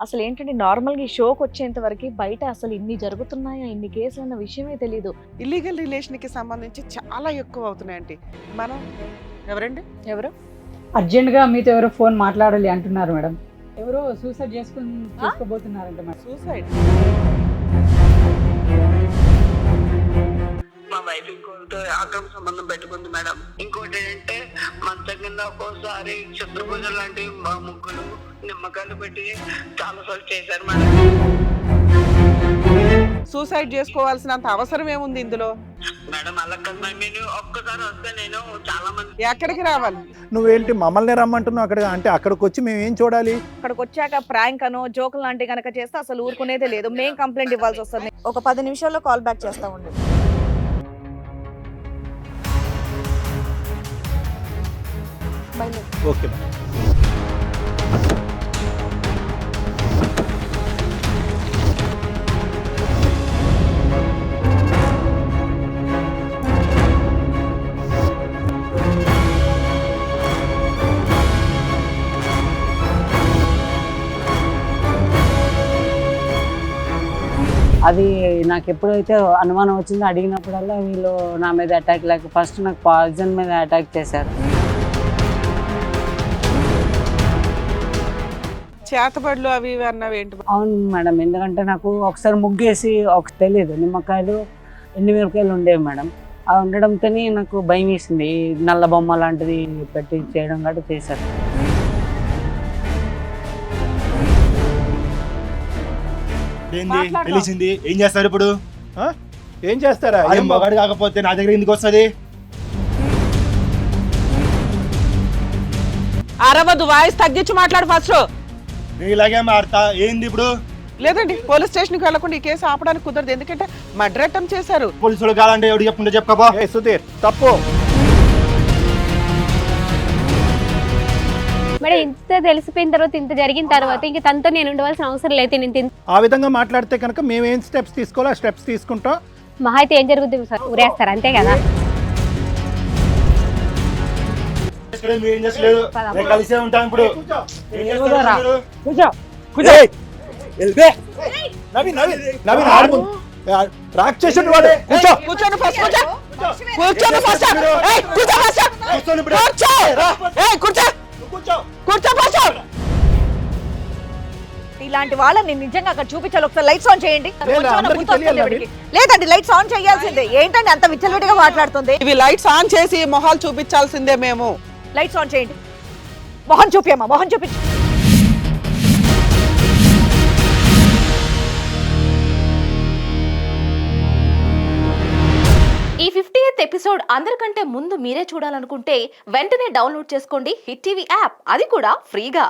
అసలు ఏంటంటే నార్మల్‌గా ఈ షోకొచ్చేంత వరకి బయట అసలు ఇన్ని జరుగుతున్నాయా? ఇన్ని కేసులన్న విషయమే తెలీదు. ఇల్లీగల్ రిలేషన్‌కి సంబంధించి చాలా ఎక్కువ అవుతున్నాయి ఆంటీ. మనం ఎవరండి? ఎవరు? అర్జెంట్‌గా మీతో ఎవరో ఫోన్ మాట్లాడాలి అంటున్నారు మేడం. ఎవరో సూసైడ్ చేసుకోబోతున్నారంట మేడం. సూసైడ్. మా వైఫ్ ఇంకోటితో అక్రమ సంబంధం పెట్టుకుంది మేడం. ఇంకోటి ఏంటంటే మంచం కింద ఒక్కోసారి శత్రుపూజ లాంటి మా ముగ్గులు నిమ్మకాయలు పెట్టి చాలా సార్లు చేశారు మేడం. సూసైడ్ చేసుకోవాల్సినంత అవసరం ఏముంది ఇందులో? మేడం అలా కదా నేను ఒక్కసారి వస్తే నేను చాలా మంది ఎక్కడికి రావాలి? నువ్వేంటి మమ్మల్ని రమ్మంటున్నావు అక్కడ? అంటే అక్కడికి వచ్చి మేము ఏం చూడాలి? అక్కడికొచ్చాక ప్రాంక్ అనో, జోకులు లాంటివి గనక చేస్తే అసలు ఊరుకునేదే లేదు. మేం కంప్లైంట్ ఇవ్వాల్సి వస్తుంది. ఒక 10 నిమిషాల్లో కాల్ బ్యాక్ చేస్తా ఉండు. ఓకే అది నాకు ఎప్పుడైతే అనుమానం వచ్చిందో అడిగినప్పుడల్లా వీళ్ళు నా మీద అటాక్ లేక ఫస్ట్ నాకు పాయిజన్ మీద అటాక్ చేశారు. చేతబడులు అవి ఇవి అన్నవి ఏంటి? అవును మేడం, ఎందుకంటే నాకు ఒకసారి ముగ్గేసి తెలియదు నిమ్మకాయలు ఎండుమిరపకాయలు ఉండేవి మేడం. అవి ఉండడంతో నాకు భయం వేసింది. నల్ల బొమ్మ లాంటిది పెట్టి చేయడం గట్రా చేశారు. తెలిసింది ఏం చేస్తారు ఇప్పుడు? ఏం చేస్తారా? మగాడు కాకపోతే నా దగ్గర ఎందుకు వస్తుంది? అరవదు, వాయిస్ తగ్గించి మాట్లాడు ఫస్ట్. నేను ఇలాగే మారుతా. ఏంది ఇప్పుడు? లేదండి, పోలీస్ స్టేషన్కి వెళ్ళకుండా ఈ కేసు ఆపడానికి కుదరదు. ఎందుకంటే మర్డర్ అటెంప్ట్ చేశారు. పోలీసులు కావాలంటే ఎవడు చెప్పుంటే చెప్పబా. ఏ సుధీర్ తప్పు మేడం. ఇంత తెలిసిపోయిన తర్వాత, ఇంత జరిగిన తర్వాత ఇంక తనతో నేను ఉండవలసిన అవసరం లేదు. నేను ఆ విధంగా మాట్లాడితే కనుక మేము ఏం స్టెప్స్ తీసుకోవాలో ఆ స్టెప్స్ తీసుకుంటాం. మహా అయితే ఏం జరుగుతుంది సార్, ఊరేస్తారు అంతే కదా. ఏం చేస్తలేదు, నేను కలిసే ఉంటాను ఇప్పుడు. ఏం చేస్తారు మీరు? ఏయ్! నవీన్ నవీన్ నవీన్ ఆడు ట్రాక్ చేసిన వాడు. కూర్చో కూర్చోండి ఫస్ట్, కూర్చోండి ఫస్ట్. ఏయ్, కూర్చో ఫస్ట్. కూర్చోండి ఇప్పుడు. కూర్చో. ఏయ్, కూర్చో. కూర్చో. కూర్చో ఫస్ట్. ఇలాంటి వాళ్ళని నిజంగా అక్కడ చూపించాలి. ఒకసారి లైట్స్ ఆన్ చేయండి. అందరికీ తెలియాలి ఇప్పటికి. లేదండి, లైట్స్ ఆన్ చేయాల్సిందే. ఏంటండి అంత విచ్చలవిడిగా మాట్లాడుతుంది? ఇవి లైట్స్ ఆన్ చేసి మొహాలు చూపించాల్సిందే మేము. లైట్స్ ఆన్ చేయండి. మొహం చూపియమ్మా, మొహం చూపించు. ఈ 50th ఎపిసోడ్ అందరికంటే ముందు మీరే చూడాలనుకుంటే వెంటనే డౌన్లోడ్ చేసుకోండి హిట్ టీవీ యాప్, అది కూడా ఫ్రీగా.